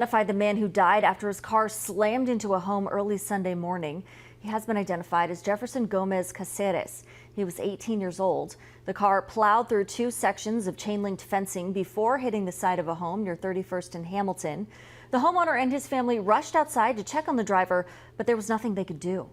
Identified the man who died after his car slammed into a home early Sunday morning. He has been identified as Jefferson Gomez Caceres. He was 18 years old. The car plowed through two sections of chain-linked fencing before hitting the side of a home near 31st and Hamilton. The homeowner and his family rushed outside to check on the driver, but there was nothing they could do.